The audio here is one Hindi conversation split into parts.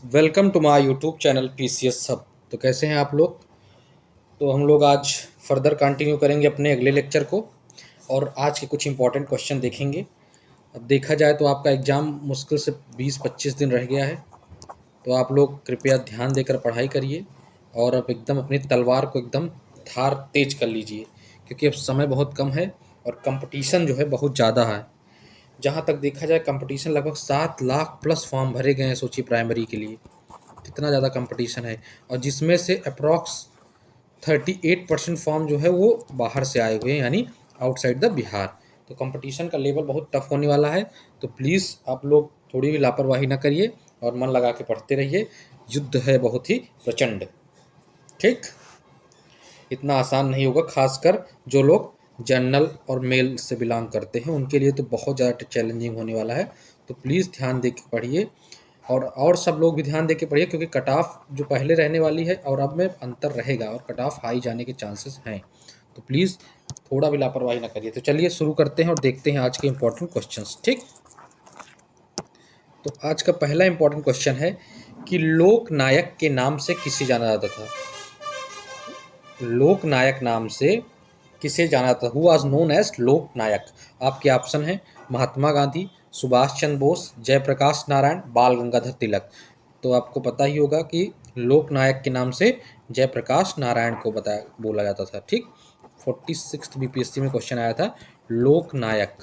Welcome to my YouTube channel PCS सब। तो कैसे हैं आप लोग। तो हम लोग आज फर्दर कंटिन्यू करेंगे अपने अगले लेक्चर को और आज के कुछ इंपॉर्टेंट क्वेश्चन देखेंगे। अब देखा जाए तो आपका एग्ज़ाम मुश्किल से 20-25 दिन रह गया है, तो आप लोग कृपया ध्यान देकर पढ़ाई करिए और अब एकदम अपनी तलवार को एकदम धार तेज कर लीजिए, क्योंकि अब समय बहुत कम है और कंपटीशन जो है बहुत ज़्यादा है। जहाँ तक देखा जाए कंपटीशन लगभग 7 लाख प्लस फॉर्म भरे गए हैं। सोचिए प्राइमरी के लिए कितना ज़्यादा कंपटीशन है, और जिसमें से अप्रॉक्स 38% फॉर्म जो है वो बाहर से आए हुए हैं, यानी आउटसाइड द बिहार। तो कंपटीशन का लेवल बहुत टफ होने वाला है। तो प्लीज़ आप लोग थोड़ी भी लापरवाही ना करिए और मन लगा के पढ़ते रहिए। युद्ध है बहुत ही प्रचंड। ठीक, इतना आसान नहीं होगा, खासकर जो लोग जनरल और मेल से बिलोंग करते हैं उनके लिए तो बहुत ज़्यादा चैलेंजिंग होने वाला है। तो प्लीज़ ध्यान दे के पढ़िए और सब लोग भी ध्यान दे के पढ़िए, क्योंकि कट ऑफ जो पहले रहने वाली है और अब में अंतर रहेगा और कट ऑफ हाई जाने के चांसेस हैं। तो प्लीज़ थोड़ा भी लापरवाही ना करिए। तो चलिए शुरू करते हैं और देखते हैं आज के इंपॉर्टेंट क्वेश्चंस। ठीक, तो आज का पहला इंपॉर्टेंट क्वेश्चन है कि लोक नायक के नाम से किसे जाना जाता था। लोक नायक नाम से किसे जाना जाता था, हु वाज नोन एज लोक नायक। आपके ऑप्शन हैं महात्मा गांधी, सुभाष चंद्र बोस, जयप्रकाश नारायण, बाल गंगाधर तिलक। तो आपको पता ही होगा कि लोक नायक के नाम से जयप्रकाश नारायण को बोला जाता था। ठीक, 46 बीपीएससी में क्वेश्चन आया था, लोक नायक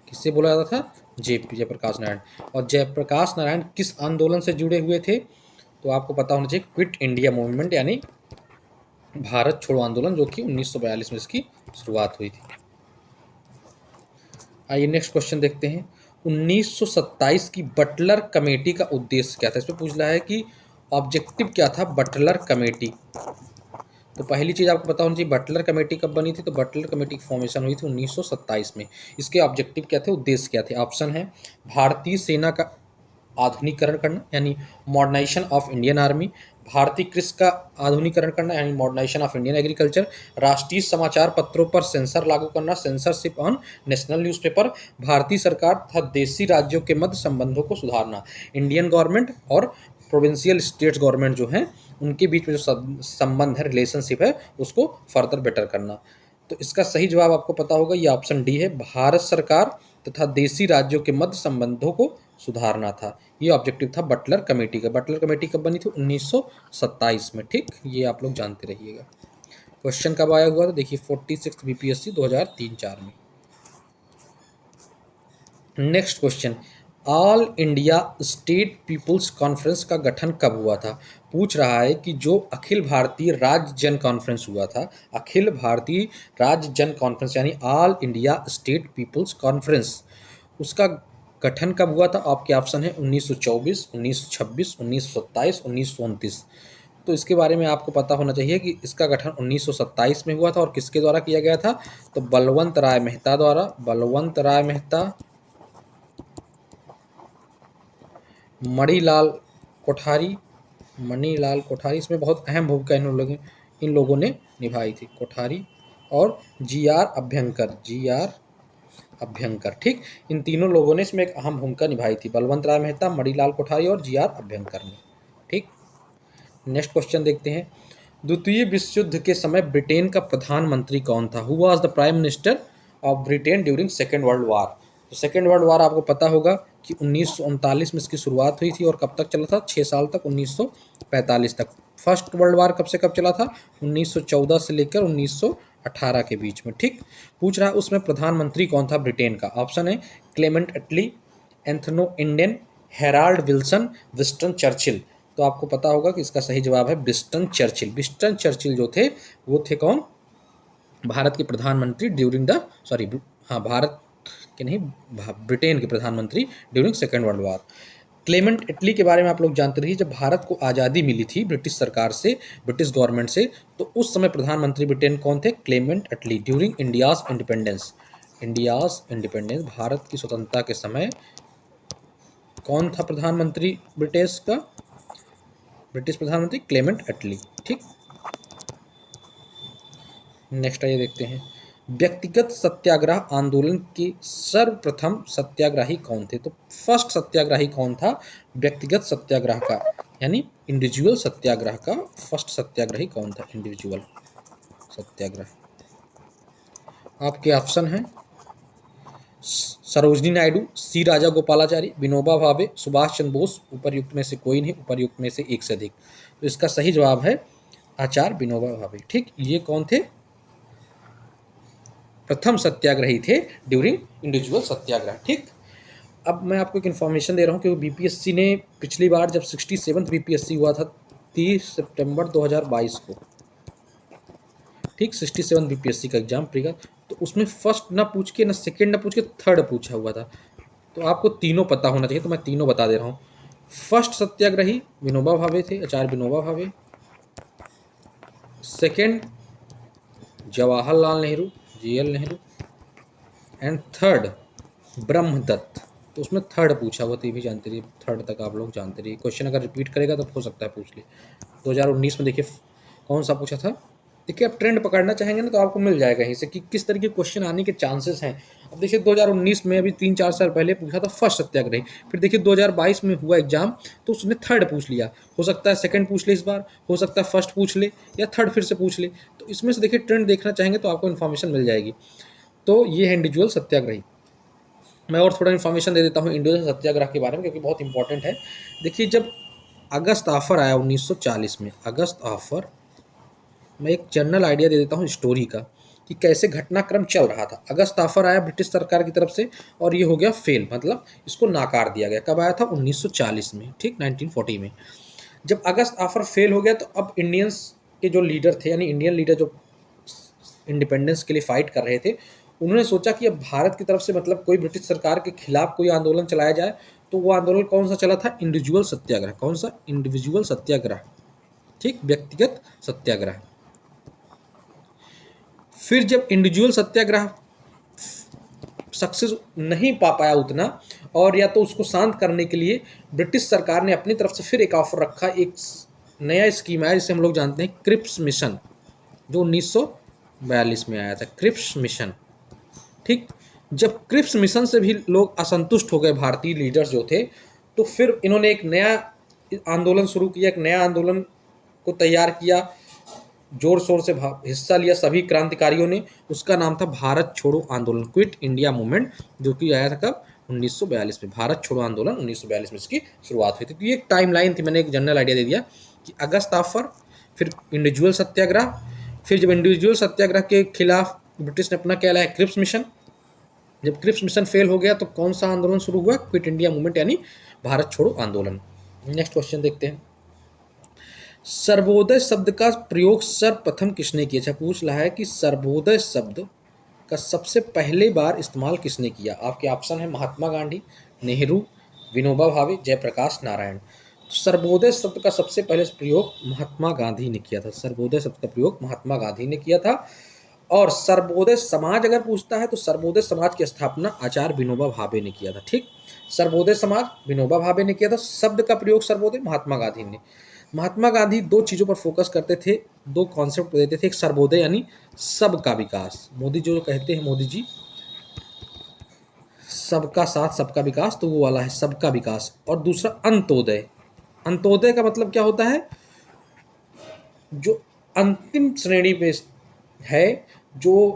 किससे बोला जाता था, जयप्रकाश नारायण। और जयप्रकाश नारायण किस आंदोलन से जुड़े हुए थे, तो आपको पता होना चाहिए क्विट इंडिया मूवमेंट, यानी भारत छोड़ो आंदोलन, जो कि 1942 में इसकी शुरुआत हुई थी। आइए नेक्स्ट क्वेश्चन देखते हैं। 1927 की बटलर कमेटी का उद्देश्य क्या था। इसमें पूछ रहा है कि ऑब्जेक्टिव क्या था बटलर कमेटी। तो पहली चीज़ आपको पता होनी चाहिए बटलर कमेटी कब बनी थी। तो बटलर कमेटी की फॉर्मेशन हुई थी 1927 में। इसके ऑब्जेक्टिव क्या थे, उद्देश्य क्या थे। ऑप्शन है भारतीय सेना का आधुनिकीकरण करना, यानी मॉडर्नाइजेशन ऑफ इंडियन आर्मी। भारतीय कृषि का आधुनिकीकरण करना, यानी मॉडर्नाइजेशन ऑफ इंडियन एग्रीकल्चर। राष्ट्रीय समाचार पत्रों पर सेंसर लागू करना, सेंसरशिप ऑन नेशनल न्यूज़पेपर। भारतीय सरकार तथा देशी राज्यों के मध्य संबंधों को सुधारना, इंडियन गवर्नमेंट और प्रोविंशियल स्टेट्स गवर्नमेंट जो हैं उनके बीच में जो संबंध है, रिलेशनशिप है, उसको फर्दर बेटर करना। तो इसका सही जवाब आपको पता होगा, ये ऑप्शन डी है, भारत सरकार तथा देशी राज्यों के मध्य संबंधों को सुधारना था। ये ऑब्जेक्टिव था बटलर कमेटी का। बटलर कमेटी कब बनी थी, 1927 में। ठीक, ये आप लोग जानते रहिएगा। क्वेश्चन कब आया हुआ था, देखिए 46 बीपीएससी 2003-04 में। Next question, all India state people's conference का गठन कब हुआ था। पूछ रहा है कि जो अखिल भारतीय राज्य जन कॉन्फ्रेंस हुआ था, अखिल भारतीय राज्य जन कॉन्फ्रेंस यानी all India state people's conference, उसका गठन कब हुआ था। आपके ऑप्शन है 1924, 1926, 1927, 1929। तो इसके बारे में आपको पता होना चाहिए कि इसका गठन 1927 में हुआ था और किसके द्वारा किया गया था, तो बलवंत राय मेहता द्वारा। बलवंत राय मेहता, मणिलाल कोठारी, मणिलाल कोठारी, इसमें बहुत अहम भूमिका इन लोगों ने निभाई थी, कोठारी और जी.आर. अभ्यंकर, जी.आर. अभ्यंकर। ठीक, इन तीनों लोगों ने इसमें एक अहम भूमिका निभाई थी, बलवंत राय मेहता, मणिलाल कोठारी और जी.आर. अभ्यंकर ने। ठीक, नेक्स्ट क्वेश्चन देखते हैं। द्वितीय विश्व युद्ध के समय ब्रिटेन का प्रधानमंत्री कौन था, who was the prime minister of Britain during second world वार। तो सेकेंड वर्ल्ड वार आपको पता होगा कि 1939 में इसकी शुरुआत हुई थी और कब तक चला था, 6 साल तक, 1945 तक। फर्स्ट वर्ल्ड वार कब से कब चला था, 1914 से लेकर 1918 के बीच में। ठीक, पूछ रहा है उसमें प्रधानमंत्री कौन था ब्रिटेन का। ऑप्शन है Clement Attlee, Anthony Eden, Harold Wilson, Winston Churchill. तो आपको पता होगा कि इसका सही जवाब है विंस्टन चर्चिल। विंस्टन चर्चिल जो थे वो थे कौन, भारत के प्रधानमंत्री ड्यूरिंग द भारत के नहीं, ब्रिटेन के प्रधानमंत्री during second world war. Clement Attlee के बारे में आप लोग जानते रहिए, जब भारत को आज़ादी मिली थी ब्रिटिश सरकार से, ब्रिटिश गवर्नमेंट से, तो उस समय प्रधानमंत्री ब्रिटेन कौन थे, Clement Attlee, during India's independence. India's independence, Bharat की स्वतंत्रता के समय कौन था प्रधानमंत्री ब्रिटिश का, ब्रिटिश प्रधानमंत्री क्लेमेंट एटली। ठीक, नेक्स्ट आइए देखते हैं। व्यक्तिगत सत्याग्रह आंदोलन के सर्वप्रथम सत्याग्रही कौन थे? तो फर्स्ट सत्याग्रही कौन था व्यक्तिगत सत्याग्रह का, यानी इंडिविजुअल सत्याग्रह का फर्स्ट सत्याग्रही कौन था? इंडिविजुअल सत्याग्रह। आपके ऑप्शन हैं सरोजनी नायडू, सी राजा गोपालाचारी, विनोबा भावे, सुभाष चंद्र बोस। उपर्युक्त में से कोई नहीं, उपर्युक्त में से एक से अधिक। तो इसका सही जवाब है आचार्य विनोबा भावे। ठीक, ये कौन थे? प्रथम सत्याग्रही थे ड्यूरिंग इंडिविजुअल सत्याग्रह। ठीक, अब मैं आपको एक इन्फॉर्मेशन दे रहा हूँ कि बीपीएससी ने पिछली बार जब 67th बीपीएससी हुआ था 30 सितंबर 2022 को, ठीक, 67 बीपीएससी का एग्जाम प्री का, तो उसमें फर्स्ट ना पूछ के, ना सेकंड ना पूछ के, थर्ड पूछा हुआ था। तो आपको तीनों पता होना चाहिए, तो मैं तीनों बता दे रहा हूँ। फर्स्ट सत्याग्रही विनोबा भावे थे, Acharya Vinoba Bhave. Second Jawaharlal Nehru, GL Nehru. And third Brahmadatt. तो उसमें थर्ड पूछा हुआ, तो ये भी जानते रहिए, थर्ड तक आप लोग जानते रहिए। क्वेश्चन अगर रिपीट करेगा तो हो सकता है पूछ लिए। 2019 में देखिए कौन सा पूछा था। देखिए, आप ट्रेंड पकड़ना चाहेंगे ना तो आपको मिल जाएगा कहीं से कि किस तरह के क्वेश्चन आने के चांसेस हैं। अब देखिए 2019 में अभी 3-4 साल पहले पूछा था फर्स्ट सत्याग्रही, फिर देखिए 2022 में हुआ एग्जाम तो उसने थर्ड पूछ लिया। हो सकता है सेकंड पूछ ले इस बार, हो सकता है फर्स्ट पूछ ले, या थर्ड फिर से पूछ ले। तो इसमें से देखिए ट्रेंड देखना चाहेंगे तो आपको इन्फॉर्मेशन मिल जाएगी। तो ये है इंडिविजुअल सत्याग्रही। मैं और थोड़ा इन्फॉर्मेशन दे देता हूँ इंडिविजुअल सत्याग्रह के बारे में, क्योंकि बहुत इंपॉर्टेंट है। देखिए, जब अगस्त ऑफर आया 1940 में, अगस्त ऑफर, मैं एक जनरल आइडिया दे देता हूँ स्टोरी का कि कैसे घटनाक्रम चल रहा था। अगस्त ऑफर आया ब्रिटिश सरकार की तरफ से और ये हो गया फेल, मतलब इसको नाकार दिया गया। कब आया था? 1940 में, ठीक, 1940 में। जब अगस्त ऑफर फेल हो गया तो अब इंडियंस के जो लीडर थे, यानी इंडियन लीडर जो इंडिपेंडेंस के लिए फाइट कर रहे थे, उन्होंने सोचा कि अब भारत की तरफ से मतलब कोई ब्रिटिश सरकार के खिलाफ कोई आंदोलन चलाया जाए। तो वो आंदोलन कौन सा चला था? इंडिविजुअल सत्याग्रह। कौन सा? इंडिविजुअल सत्याग्रह, ठीक, व्यक्तिगत सत्याग्रह। फिर जब इंडिविजुअल सत्याग्रह सक्सेस नहीं पा पाया उतना, और या तो उसको शांत करने के लिए ब्रिटिश सरकार ने अपनी तरफ से फिर एक ऑफर रखा, एक नया स्कीम आया जिसे हम लोग जानते हैं क्रिप्स मिशन, जो 1942 में आया था, क्रिप्स मिशन। ठीक, जब क्रिप्स मिशन से भी लोग असंतुष्ट हो गए, भारतीय लीडर्स जो थे, तो फिर इन्होंने एक नया आंदोलन शुरू किया, एक नया आंदोलन को तैयार किया, जोर शोर से हिस्सा लिया सभी क्रांतिकारियों ने। उसका नाम था भारत छोड़ो आंदोलन, क्विट इंडिया मूवमेंट, जो कि आया था कब? 1942 में। भारत छोड़ो आंदोलन 1942 में इसकी शुरुआत हुई थी। तो ये एक टाइम लाइन थी, मैंने एक जनरल आइडिया दे दिया कि अगस्त ऑफर, फिर इंडिविजुअल सत्याग्रह, फिर जब इंडिविजुअल सत्याग्रह के खिलाफ ब्रिटिश ने अपना क्या लाया? Cripps mission. जब क्रिप्स मिशन फेल हो गया तो कौन सा आंदोलन शुरू हुआ? क्विट इंडिया मूवमेंट, यानी भारत छोड़ो आंदोलन। नेक्स्ट क्वेश्चन देखते हैं। सर्वोदय शब्द का प्रयोग सर्वप्रथम किसने किया? अच्छा, पूछ रहा है कि सर्वोदय शब्द का सबसे पहले बार इस्तेमाल किसने किया? आपके ऑप्शन है महात्मा गांधी, नेहरू, विनोबा भावे, जयप्रकाश नारायण। तो सर्वोदय शब्द का सबसे पहले प्रयोग महात्मा गांधी ने किया था। सर्वोदय शब्द का प्रयोग महात्मा गांधी ने किया था। और सर्वोदय समाज अगर पूछता है तो सर्वोदय समाज की स्थापना आचार्य विनोबा भावे ने किया था। ठीक, सर्वोदय समाज विनोबा भावे ने किया था। शब्द का प्रयोग सर्वोदय महात्मा गांधी ने। महात्मा गांधी दो चीज़ों पर फोकस करते थे, दो कॉन्सेप्ट देते थे। एक सर्वोदय यानी सबका विकास, मोदी जो कहते हैं, मोदी जी सबका साथ सबका विकास, तो वो वाला है सबका विकास। और दूसरा अंत्योदय। अंत्योदय का मतलब क्या होता है? जो अंतिम श्रेणी पे है, जो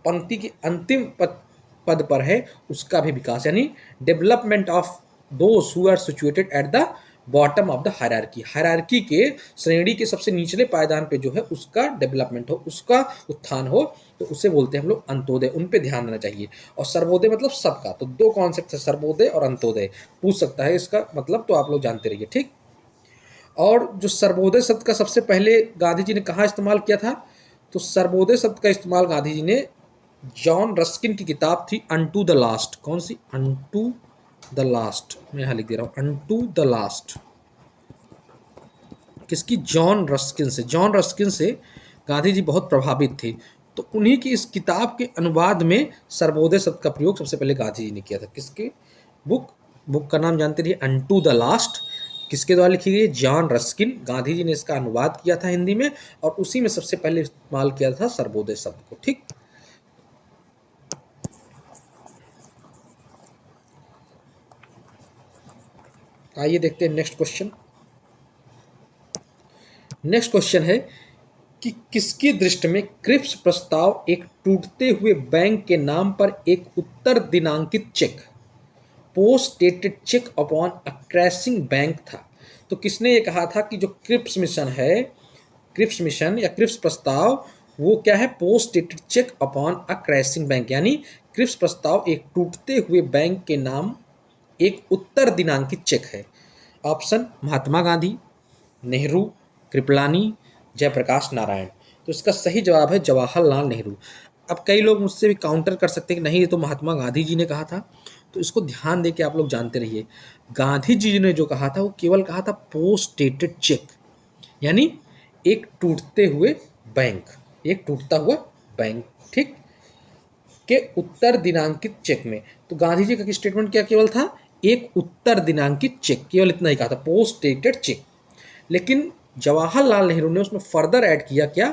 पंक्ति के अंतिम पद पर है, उसका भी विकास, यानी development of those who are situated at the bottom of the hierarchy. Hierarchy के श्रेणी के सबसे निचले पायदान पे जो है उसका डेवलपमेंट हो, उसका उत्थान हो, तो उसे बोलते हैं हम लोग अंत्योदय। उन पे ध्यान देना चाहिए। और सर्वोदय मतलब सबका। तो दो कॉन्सेप्ट है, सर्वोदय और अंत्योदय। पूछ सकता है इसका मतलब, तो आप लोग जानते रहिए। ठीक, और जो सर्वोदय शब्द का सबसे पहले गांधी जी ने कहाँ इस्तेमाल किया था? तो सर्वोदय शब्द का इस्तेमाल गांधी जी ने जॉन रस्किन की किताब थी अनटू द लास्ट। कौन सी? Unto the last. मैं यहाँ लिख दे रहा हूँ, अनटू द लास्ट। किसकी? जॉन रस्किन से। जॉन रस्किन से गांधी जी बहुत प्रभावित थे, तो उन्हीं की इस किताब के अनुवाद में सर्वोदय शब्द का प्रयोग सबसे पहले गांधी जी ने किया था। किसके? बुक का नाम जानते रहिए, अनटू द लास्ट। किसके द्वारा लिखी गई? John Ruskin. गांधी जी ने इसका अनुवाद किया था हिंदी में, और उसी में सबसे पहले इस्तेमाल किया था सर्वोदय शब्द को। ठीक, आइए देखते हैं नेक्स्ट क्वेश्चन। नेक्स्ट क्वेश्चन है कि किसकी दृष्टि में क्रिप्स प्रस्ताव एक टूटते हुए बैंक के नाम पर एक उत्तर दिनांकित cheque, post dated cheque upon a crashing bank था। तो किसने ये कहा था कि जो क्रिप्स मिशन है, क्रिप्स मिशन या क्रिप्स प्रस्ताव वो क्या है, post dated cheque upon a crashing bank, यानी क्रिप्स प्रस्ताव एक टूटते हुए बैंक के नाम एक उत्तर दिनांकित चेक है। ऑप्शन महात्मा गांधी, नेहरू, कृपलानी, जयप्रकाश नारायण। तो इसका सही जवाब है जवाहरलाल नेहरू। अब कई लोग मुझसे भी काउंटर कर सकते हैं कि नहीं ये तो महात्मा गांधी जी ने कहा था, तो इसको ध्यान दे के आप लोग जानते रहिए। गांधी जी ने जो कहा था वो केवल कहा था पोस्ट डेटेड चेक, यानी एक टूटते हुए बैंक, एक टूटता हुआ बैंक, ठीक, के उत्तर दिनांकित चेक में। तो गांधी जी का स्टेटमेंट क्या केवल था, एक उत्तर दिनांकित चेक, केवल इतना ही कहा था, पोस्ट डेटेड चेक। लेकिन जवाहरलाल नेहरू ने उसमें फर्दर ऐड किया क्या,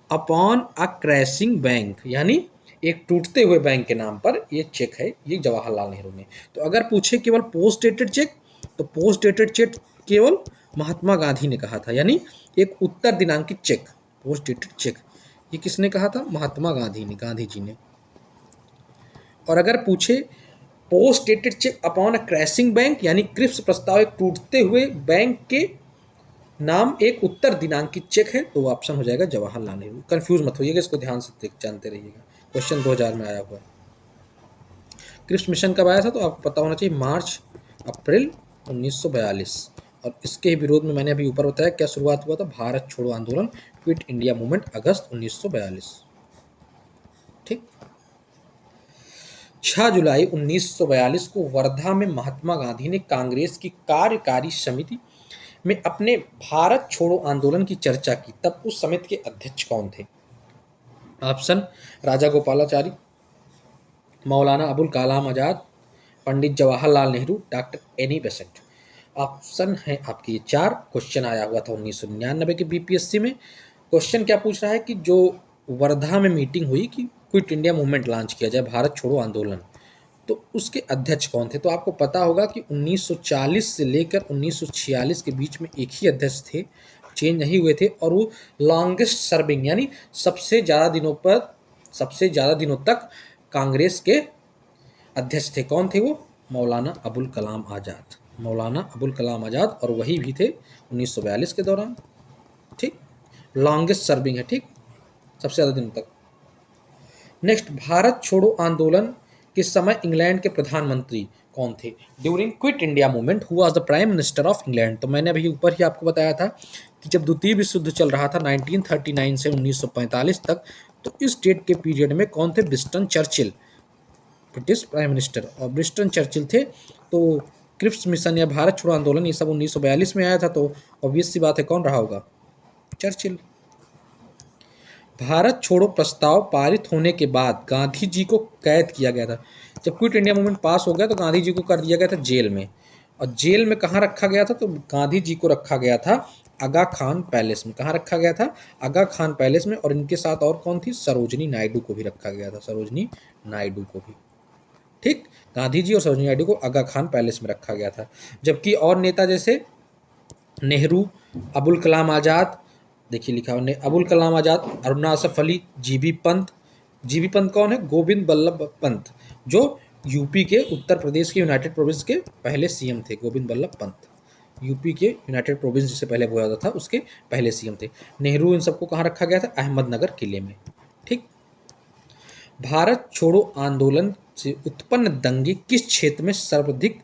अपॉन अ क्रैशिंग बैंक, यानी एक टूटते हुए बैंक के नाम पर ये चेक है, ये जवाहरलाल नेहरू ने। तो अगर पूछे केवल पोस्ट डेटेड चेक, तो पोस्ट डेटेड चेक केवल महात्मा गांधी ने कहा था, यानी एक उत्तर दिनांकित चेक, पोस्ट डेटेड चेक, ये किसने कहा था, महात्मा गांधी ने, गांधी जी ने। और अगर पूछे post dated cheque upon a crashing bank, यानी क्रिप्स प्रस्ताव एक टूटते हुए बैंक के नाम एक उत्तर दिनांकित चेक है, तो वो ऑप्शन हो जाएगा जवाहरलाल नेहरू। कंफ्यूज मत होइएगा, इसको ध्यान से जानते रहिएगा। क्वेश्चन 2000 में आया हुआ है। क्रिप्स मिशन कब आया था, तो आपको पता होना चाहिए मार्च अप्रैल 1942। और इसके विरोध में मैंने अभी ऊपर बताया क्या शुरुआत हुआ था, भारत छोड़ो आंदोलन, क्विट इंडिया मूवमेंट, अगस्त 1942, ठीक। 6 जुलाई 1942 को वर्धा में महात्मा गांधी ने कांग्रेस की कार्यकारी समिति में अपने भारत छोड़ो आंदोलन की चर्चा की। तब उस समिति के अध्यक्ष कौन थे? Option Raja Gopalachari, Maulana Abul Kalam Azad, Pandit Jawaharlal Nehru, doctor Annie Besant. Option है आपके ये 4। क्वेश्चन आया हुआ था 1999 के बीपीएससी में। क्वेश्चन क्या पूछ रहा है कि जो वर्धा में मीटिंग हुई कि क्विट इंडिया मूवमेंट लॉन्च किया जाए, भारत छोड़ो आंदोलन, तो उसके अध्यक्ष कौन थे? तो आपको पता होगा कि 1940 से लेकर 1946 के बीच में एक ही अध्यक्ष थे, चेंज नहीं हुए थे, और वो लॉन्गेस्ट सर्विंग यानी सबसे ज़्यादा दिनों तक कांग्रेस के अध्यक्ष थे। कौन थे वो? मौलाना अबुल कलाम आज़ाद, मौलाना अबुल कलाम आज़ाद, और वही भी थे 1942 के दौरान, ठीक। लॉन्गेस्ट सर्विंग है, ठीक, सबसे ज़्यादा दिनों तक। नेक्स्ट, भारत छोड़ो आंदोलन के समय इंग्लैंड के प्रधानमंत्री कौन थे? During quit India movement who was the prime minister of England? तो मैंने अभी ऊपर ही आपको बताया था कि जब द्वितीय विश्व युद्ध चल रहा था 1939 से 1945 तक, तो इस डेट के पीरियड में कौन थे? Winston Churchill, British prime minister, और विंस्टन चर्चिल थे। तो क्रिप्स मिशन या भारत छोड़ो आंदोलन ये सब 1942 में आया था, तो ऑब्वियस सी बात है कौन रहा होगा? चर्चिल। भारत छोड़ो प्रस्ताव पारित होने के बाद गांधी जी को कैद किया गया था। जब क्विट इंडिया मूवमेंट पास हो गया तो गांधी जी को कर दिया गया था जेल में। और जेल में कहाँ रखा गया था? तो गांधी जी को रखा गया था आगा खान पैलेस में। कहाँ रखा गया था? आगा खान पैलेस में। और इनके साथ और कौन थी? सरोजनी नायडू को भी रखा गया था, सरोजनी नायडू को भी, ठीक। गांधी जी और सरोजनी नायडू को आगा खान पैलेस में रखा गया था। जबकि और नेता जैसे नेहरू, अबुल कलाम आज़ाद, देखिए लिखा हुआ अबुल कलाम आज़ाद, अरुणा असफ अली, जीबी पंत। जीबी पंत कौन है? गोविंद बल्लभ पंत, जो यूपी के उत्तर प्रदेश के यूनाइटेड प्रोविंस के पहले सीएम थे। गोविंद बल्लभ पंत यूपी के यूनाइटेड प्रोविंस जिसे पहले बोला जाता था उसके पहले सीएम थे। नेहरू इन सबको कहाँ रखा गया था? अहमदनगर किले में, ठीक। भारत छोड़ो आंदोलन से उत्पन्न दंगे किस क्षेत्र में सर्वाधिक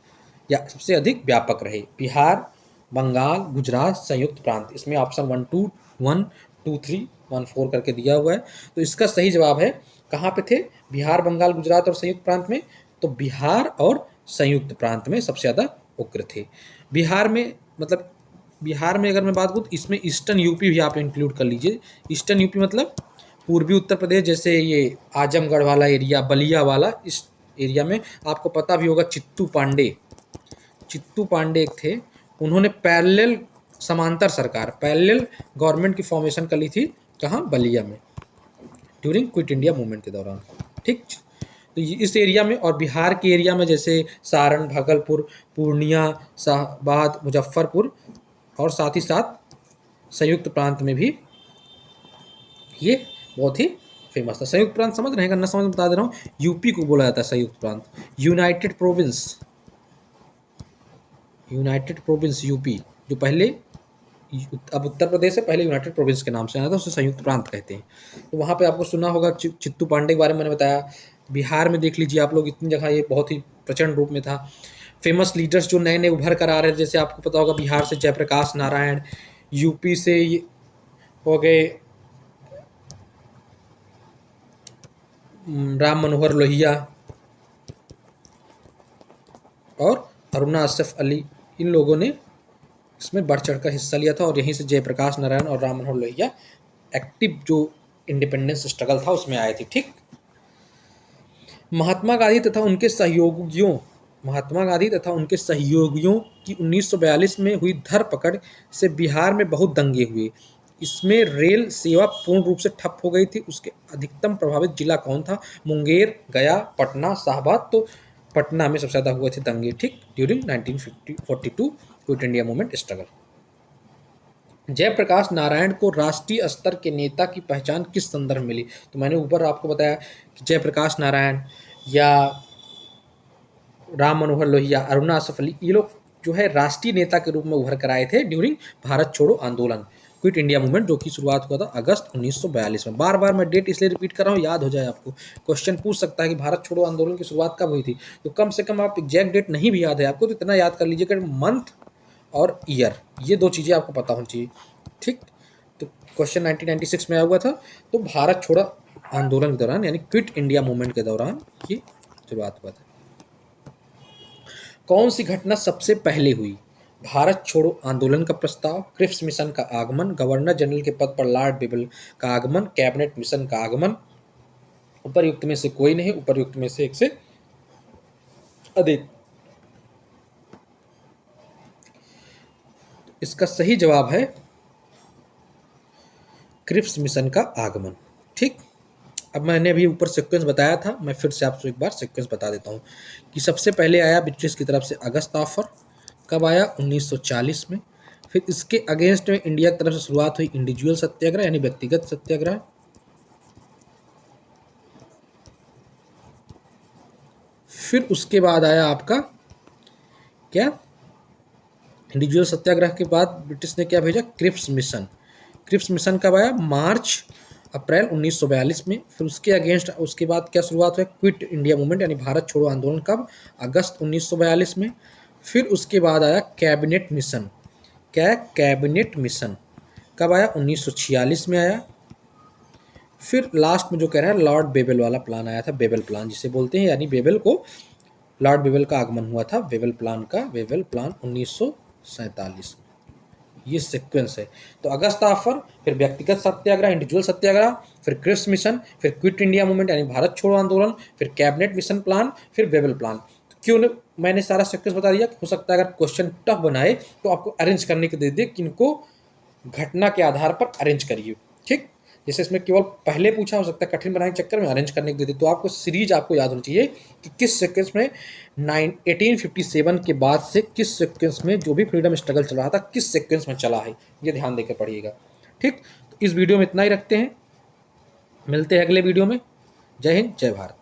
या सबसे अधिक व्यापक रहे? बिहार, बंगाल, गुजरात, संयुक्त प्रांत। इसमें ऑप्शन 1, 2, 1, 2, 3, 1, 4 करके दिया हुआ है। तो इसका सही जवाब है कहाँ पे थे? बिहार, बंगाल, गुजरात और संयुक्त प्रांत में। तो बिहार और संयुक्त प्रांत में सबसे ज़्यादा उग्र थे। बिहार में मतलब बिहार में अगर मैं बात करूँ तो इसमें ईस्टर्न यूपी भी आप इंक्लूड कर लीजिए। ईस्टर्न यूपी मतलब पूर्वी उत्तर प्रदेश, जैसे ये आजमगढ़ वाला एरिया, बलिया वाला, इस एरिया में आपको पता भी होगा चित्तू पांडे एक थे। उन्होंने पैरेलल समांतर सरकार, पैरेलल गवर्नमेंट की फॉर्मेशन कर ली थी। कहाँ? बलिया में, ड्यूरिंग क्विट इंडिया मूवमेंट के दौरान, ठीक। तो इस एरिया में और बिहार के एरिया में जैसे सारण, भागलपुर, पूर्णिया, शाहाबाद, मुजफ्फरपुर और साथ ही साथ संयुक्त प्रांत में भी ये बहुत ही फेमस था। संयुक्त प्रांत समझ रहे हैं, ना समझ बता दे रहा हूँ। यूपी को बोला जाता है संयुक्त प्रांत, United province, United province UP, जो पहले अब उत्तर प्रदेश से पहले यूनाइटेड प्रोविंस के नाम से आया था, उसे संयुक्त प्रांत कहते हैं। तो वहाँ पे आपको सुना होगा चित्तू पांडे के बारे में मैंने बताया। बिहार में देख लीजिए आप लोग, इतनी जगह ये बहुत ही प्रचंड रूप में था। फेमस लीडर्स जो नए नए उभर कर आ रहे थे, जैसे आपको पता होगा बिहार से जयप्रकाश नारायण, यूपी से हो गए राम मनोहर लोहिया और अरुणा असफ अली, इन लोगों ने इसमें बढ़ चढ़ कर हिस्सा लिया था और यहीं से जयप्रकाश नारायण और राम मनोहर लोहिया एक्टिव जो इंडिपेंडेंस स्ट्रगल था उसमें आए थे। ठीक, महात्मा गांधी तथा उनके सहयोगियों की 1942 में हुई धरपकड़ से बिहार में बहुत दंगे हुए। इसमें रेल सेवा पूर्ण रूप से ठप हो गई थी। उसके अधिकतम प्रभावित जिला कौन था? मुंगेर, गया, पटना, शाहबाद। तो पटना में सबसे ज़्यादा हुए थे दंगे। ठीक, during 1942 quit India movement struggle. Jayaprakash Narayan को राष्ट्रीय स्तर के नेता की पहचान किस संदर्भ में मिली? तो मैंने ऊपर आपको बताया कि जयप्रकाश नारायण या राम मनोहर लोहिया, अरुणा असफ अली, ये लोग जो है राष्ट्रीय नेता के रूप में उभर कर आए थे ड्यूरिंग भारत छोड़ो आंदोलन, क्विट इंडिया मूवमेंट, जो की शुरुआत हुआ था अगस्त 1942 में। बार बार मैं डेट इसलिए रिपीट कर रहा हूँ, याद हो जाए आपको। क्वेश्चन पूछ सकता है कि भारत छोड़ो आंदोलन की शुरुआत कब हुई थी, तो कम से कम आप एग्जैक्ट डेट नहीं भी याद है आपको तो इतना याद कर लीजिए कि मंथ और ईयर, ये दो चीज़ें आपको पता होनी चाहिए। ठीक, तो क्वेश्चन 1996 में आया हुआ था, तो भारत छोड़ो आंदोलन के दौरान यानी क्विट इंडिया मूवमेंट के दौरान ये शुरुआत हुआ था। कौन सी घटना सबसे पहले हुई? भारत छोड़ो आंदोलन का प्रस्ताव, क्रिप्स मिशन का आगमन, गवर्नर जनरल के पद पर लॉर्ड बेबल का आगमन, कैबिनेट मिशन का आगमन। उपरयुक्त में से कोई नहीं, उपरयुक्त में से एक से अधिक। इसका सही जवाब है क्रिप्स मिशन का आगमन। ठीक, अब मैंने अभी ऊपर सीक्वेंस बताया था, मैं फिर से आपको एक बार सीक्वेंस बता देता हूँ कि सबसे पहले आया ब्रिटिश की तरफ से अगस्त ऑफर, कब आया? 1940 में। फिर इसके अगेंस्ट में इंडिया की तरफ से शुरुआत हुई इंडिविजुअल सत्याग्रह यानी व्यक्तिगत सत्याग्रह। फिर उसके बाद आया आपका क्या? इंडिविजुअल सत्याग्रह के बाद ब्रिटिश ने क्या भेजा? Cripps mission. क्रिप्स मिशन कब आया? मार्च अप्रैल 1942 में। फिर उसके अगेंस्ट उसके बाद क्या शुरुआत हुई? क्विट इंडिया मूवमेंट यानी भारत छोड़ो आंदोलन, कब? अगस्त 1942 में। फिर उसके बाद आया कैबिनेट मिशन। क्या? कैबिनेट मिशन कब आया? 1946 में आया। फिर लास्ट में जो कह रहा है लॉर्ड बेबल वाला प्लान आया था, बेबल प्लान जिसे बोलते हैं, यानी बेबल को लॉर्ड बेबल का आगमन हुआ था, बेबल प्लान का, बेबल प्लान 1947। ये सीक्वेंस है। तो अगस्त ऑफर, फिर व्यक्तिगत सत्याग्रह इंडिविजुअल सत्याग्रह, फिर क्रिप्स मिशन, फिर क्विट इंडिया मूवमेंट यानी भारत छोड़ो आंदोलन, फिर कैबिनेट मिशन प्लान, फिर बेबल प्लान। तो क्यों मैंने सारा सीक्वेंस बता दिया? हो सकता है अगर क्वेश्चन टफ बनाए तो आपको अरेंज करने के दे दे, किनको घटना के आधार पर अरेंज करिए। ठीक, जैसे इसमें केवल पहले पूछा, हो सकता है कठिन बनाने के चक्कर में अरेंज करने के दे दे। तो आपको सीरीज आपको याद होनी चाहिए कि किस सीक्वेंस में 1857 के बाद से किस सीक्वेंस में जो भी फ्रीडम स्ट्रगल चल रहा था किस सीक्वेंस में चला है, ये ध्यान देकर पढ़िएगा। ठीक, तो इस वीडियो में इतना ही रखते हैं, मिलते हैं अगले वीडियो में। जय हिंद, जय भारत।